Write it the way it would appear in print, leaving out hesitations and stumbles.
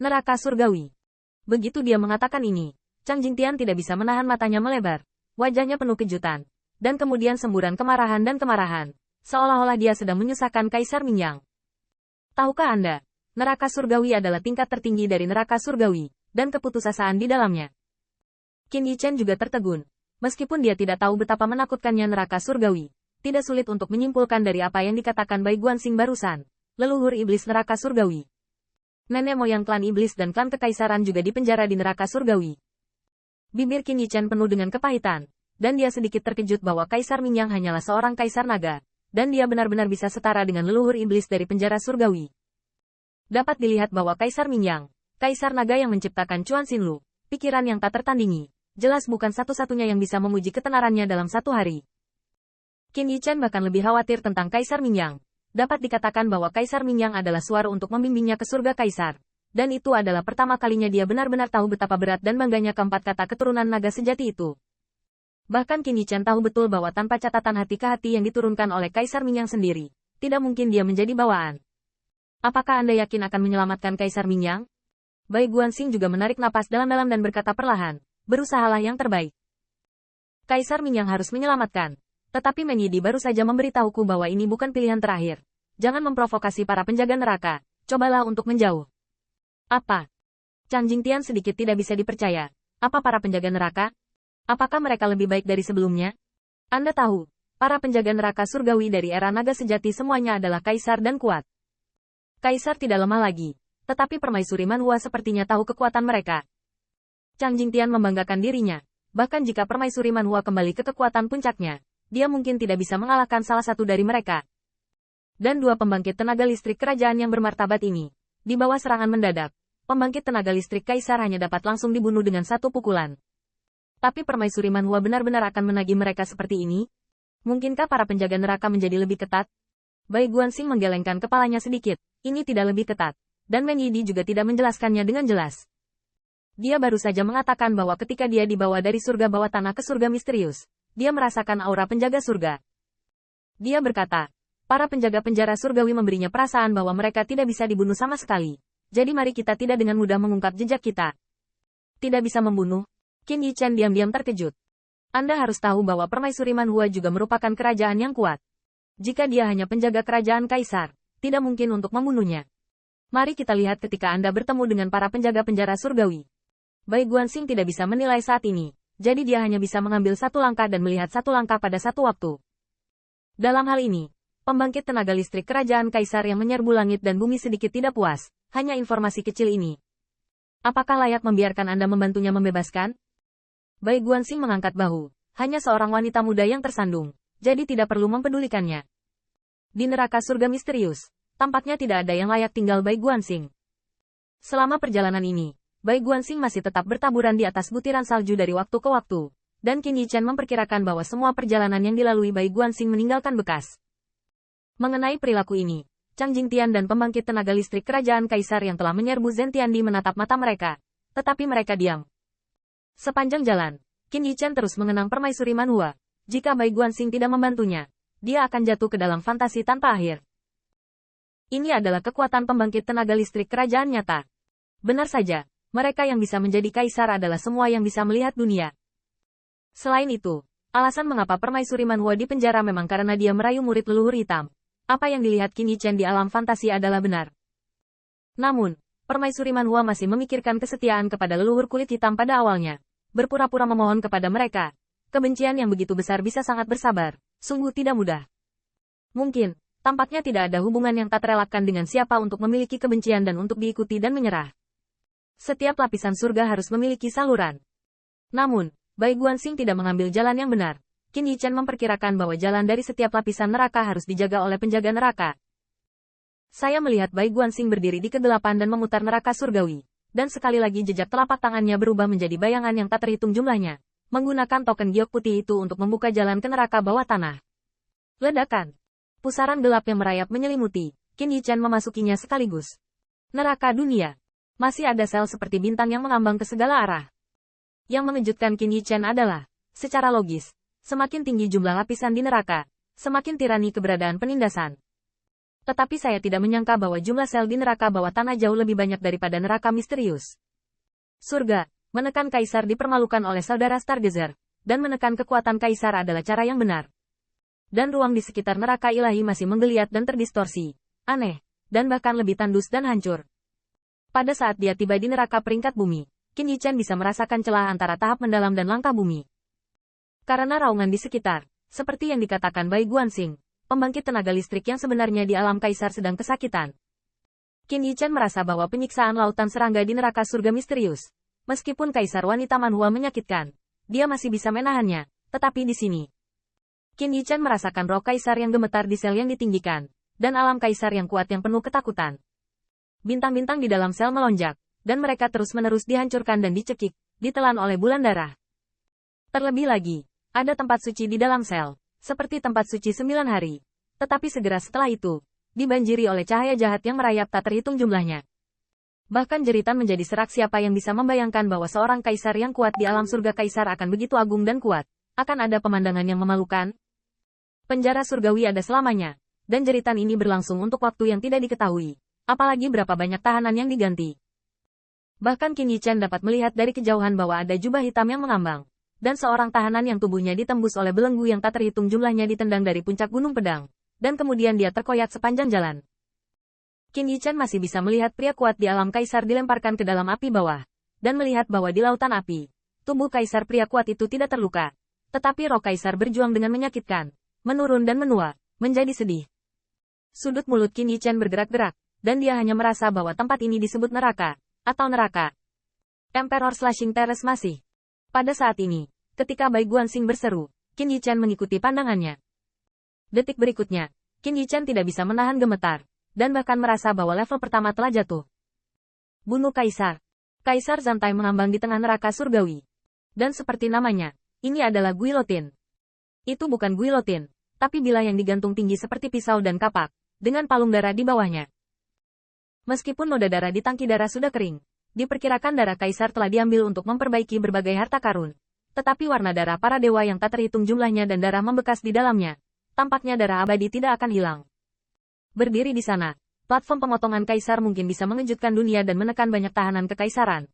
Neraka surgawi. Begitu dia mengatakan ini, Chang Jingtian tidak bisa menahan matanya melebar. Wajahnya penuh kejutan. Dan kemudian semburan kemarahan dan kemarahan. Seolah-olah dia sedang menyusahkan Kaisar Mingyang. Tahukah Anda, neraka surgawi adalah tingkat tertinggi dari neraka surgawi, dan keputusasaan di dalamnya. Qin Yichen juga tertegun. Meskipun dia tidak tahu betapa menakutkannya neraka surgawi, tidak sulit untuk menyimpulkan dari apa yang dikatakan Bai Guanxing barusan. Leluhur iblis neraka surgawi. Nenek moyang klan iblis dan klan kekaisaran juga dipenjara di neraka surgawi. Bibir Qin Yichen penuh dengan kepahitan, dan dia sedikit terkejut bahwa Kaisar Mingyang hanyalah seorang kaisar naga, dan dia benar-benar bisa setara dengan leluhur iblis dari penjara surgawi. Dapat dilihat bahwa Kaisar Mingyang, kaisar naga yang menciptakan Chuan Xinlu, pikiran yang tak tertandingi, jelas bukan satu-satunya yang bisa memuji ketenarannya dalam satu hari. Qin Yichen bahkan lebih khawatir tentang Kaisar Mingyang. Dapat dikatakan bahwa Kaisar Mingyang adalah suara untuk membimbingnya ke surga kaisar. Dan itu adalah pertama kalinya dia benar-benar tahu betapa berat dan bangganya keempat kata keturunan naga sejati itu. Bahkan Qin Yichen tahu betul bahwa tanpa catatan hati ke hati yang diturunkan oleh Kaisar Mingyang sendiri, tidak mungkin dia menjadi bawaan. Apakah Anda yakin akan menyelamatkan Kaisar Mingyang? Bai Guanxing juga menarik napas dalam-dalam dan berkata perlahan, berusahalah yang terbaik. Kaisar Mingyang harus menyelamatkan. Tetapi Men Yidi baru saja memberitahuku bahwa ini bukan pilihan terakhir. Jangan memprovokasi para penjaga neraka, cobalah untuk menjauh. Apa? Chang Jingtian sedikit tidak bisa dipercaya. Apa para penjaga neraka? Apakah mereka lebih baik dari sebelumnya? Anda tahu, para penjaga neraka surgawi dari era naga sejati semuanya adalah kaisar dan kuat. Kaisar tidak lemah lagi, tetapi permaisuri Manhua sepertinya tahu kekuatan mereka. Chang Jingtian membanggakan dirinya, bahkan jika permaisuri Manhua kembali ke kekuatan puncaknya, dia mungkin tidak bisa mengalahkan salah satu dari mereka. Dan dua pembangkit tenaga listrik kerajaan yang bermartabat ini, di bawah serangan mendadak, pembangkit tenaga listrik kaisar hanya dapat langsung dibunuh dengan satu pukulan. Tapi permaisuri Manhua benar-benar akan menagih mereka seperti ini? Mungkinkah para penjaga neraka menjadi lebih ketat? Bai Guanxing menggelengkan kepalanya sedikit, ini tidak lebih ketat. Dan Men Yidi juga tidak menjelaskannya dengan jelas. Dia baru saja mengatakan bahwa ketika dia dibawa dari surga bawah tanah ke surga misterius, dia merasakan aura penjaga surga. Dia berkata, para penjaga penjara surgawi memberinya perasaan bahwa mereka tidak bisa dibunuh sama sekali. Jadi mari kita tidak dengan mudah mengungkap jejak kita. Tidak bisa membunuh. Qin Yichen diam-diam terkejut. Anda harus tahu bahwa permaisuri Manhua juga merupakan kerajaan yang kuat. Jika dia hanya penjaga kerajaan kaisar, tidak mungkin untuk membunuhnya. Mari kita lihat ketika Anda bertemu dengan para penjaga penjara surgawi. Bai Guanxing tidak bisa menilai saat ini, jadi dia hanya bisa mengambil satu langkah dan melihat satu langkah pada satu waktu. Dalam hal ini, pembangkit tenaga listrik kerajaan kaisar yang menyerbu langit dan bumi sedikit tidak puas, hanya informasi kecil ini. Apakah layak membiarkan Anda membantunya membebaskan? Bai Guanxing mengangkat bahu, hanya seorang wanita muda yang tersandung, jadi tidak perlu mempedulikannya. Di neraka surga misterius, tampaknya tidak ada yang layak tinggal Bai Guanxing. Selama perjalanan ini, Bai Guanxing masih tetap bertaburan di atas butiran salju dari waktu ke waktu, dan Qin Yichen memperkirakan bahwa semua perjalanan yang dilalui Bai Guanxing meninggalkan bekas. Mengenai perilaku ini, Chang Jingtian dan pembangkit tenaga listrik kerajaan kaisar yang telah menyerbu Zentiandi menatap mata mereka, tetapi mereka diam. Sepanjang jalan, Qin Yichen terus mengenang permaisuri Manhua. Jika Bai Guanxing tidak membantunya, dia akan jatuh ke dalam fantasi tanpa akhir. Ini adalah kekuatan pembangkit tenaga listrik kerajaan nyata. Benar saja, mereka yang bisa menjadi kaisar adalah semua yang bisa melihat dunia. Selain itu, alasan mengapa permaisuri Manhua di penjara memang karena dia merayu murid leluhur hitam. Apa yang dilihat Qin Yichen di alam fantasi adalah benar. Namun, permaisuri Manhua masih memikirkan kesetiaan kepada leluhur kulit hitam pada awalnya. Berpura-pura memohon kepada mereka. Kebencian yang begitu besar bisa sangat bersabar. Sungguh tidak mudah. Mungkin, tampaknya tidak ada hubungan yang tak terelakkan dengan siapa untuk memiliki kebencian dan untuk diikuti dan menyerah. Setiap lapisan surga harus memiliki saluran. Namun, Bai Guanxing tidak mengambil jalan yang benar. Qin Yichen memperkirakan bahwa jalan dari setiap lapisan neraka harus dijaga oleh penjaga neraka. Saya melihat Bai Guanxing berdiri di kedelapan dan memutar neraka surgawi. Dan sekali lagi jejak telapak tangannya berubah menjadi bayangan yang tak terhitung jumlahnya. Menggunakan token giok putih itu untuk membuka jalan ke neraka bawah tanah. Ledakan. Pusaran gelap yang merayap menyelimuti. Qin Yichen memasukinya sekaligus. Neraka dunia. Masih ada sel seperti bintang yang mengambang ke segala arah. Yang mengejutkan Qin Yichen adalah, secara logis, semakin tinggi jumlah lapisan di neraka, semakin tirani keberadaan penindasan. Tetapi saya tidak menyangka bahwa jumlah sel di neraka bawah tanah jauh lebih banyak daripada neraka misterius. Surga, menekan kaisar dipermalukan oleh saudara Stargazer, dan menekan kekuatan kaisar adalah cara yang benar. Dan ruang di sekitar neraka ilahi masih menggeliat dan terdistorsi, aneh, dan bahkan lebih tandus dan hancur. Pada saat dia tiba di neraka peringkat bumi, Qin Yichen bisa merasakan celah antara tahap mendalam dan langkah bumi. Karena raungan di sekitar, seperti yang dikatakan Bai Guanxing, pembangkit tenaga listrik yang sebenarnya di alam kaisar sedang kesakitan. Qin Yichen merasa bahwa penyiksaan lautan serangga di neraka surga misterius. Meskipun kaisar wanita Manhua menyakitkan, dia masih bisa menahannya, tetapi di sini. Qin Yichen merasakan roh kaisar yang gemetar di sel yang ditinggikan, dan alam kaisar yang kuat yang penuh ketakutan. Bintang-bintang di dalam sel melonjak, dan mereka terus-menerus dihancurkan dan dicekik, ditelan oleh bulan darah. Terlebih lagi, ada tempat suci di dalam sel, seperti tempat suci 9 hari. Tetapi segera setelah itu, dibanjiri oleh cahaya jahat yang merayap tak terhitung jumlahnya. Bahkan jeritan menjadi serak. Siapa yang bisa membayangkan bahwa seorang kaisar yang kuat di alam surga kaisar akan begitu agung dan kuat, akan ada pemandangan yang memalukan? Penjara surgawi ada selamanya, dan jeritan ini berlangsung untuk waktu yang tidak diketahui, apalagi berapa banyak tahanan yang diganti. Bahkan Qin Yichen dapat melihat dari kejauhan bahwa ada jubah hitam yang mengambang, dan seorang tahanan yang tubuhnya ditembus oleh belenggu yang tak terhitung jumlahnya ditendang dari puncak gunung pedang, dan kemudian dia terkoyak sepanjang jalan. Qin Yichen masih bisa melihat pria kuat di alam kaisar dilemparkan ke dalam api bawah, dan melihat bahwa di lautan api, tubuh kaisar pria kuat itu tidak terluka. Tetapi roh kaisar berjuang dengan menyakitkan, menurun dan menua, menjadi sedih. Sudut mulut Qin Yichen bergerak-gerak, dan dia hanya merasa bahwa tempat ini disebut neraka, atau neraka. Emperor Slashing Terrace masih. Pada saat ini, ketika Bai Guanxing berseru, Qin Yichen mengikuti pandangannya. Detik berikutnya, Qin Yichen tidak bisa menahan gemetar, dan bahkan merasa bahwa level pertama telah jatuh. Bunuh Kaisar. Kaisar Zantai mengambang di tengah neraka surgawi. Dan seperti namanya, ini adalah guillotine. Itu bukan guillotine, tapi bilah yang digantung tinggi seperti pisau dan kapak, dengan palung darah di bawahnya. Meskipun noda darah di tangki darah sudah kering, diperkirakan darah Kaisar telah diambil untuk memperbaiki berbagai harta karun. Tetapi warna darah para dewa yang tak terhitung jumlahnya dan darah membekas di dalamnya, tampaknya darah abadi tidak akan hilang. Berdiri di sana, platform pemotongan kaisar mungkin bisa mengejutkan dunia dan menekan banyak tahanan kekaisaran,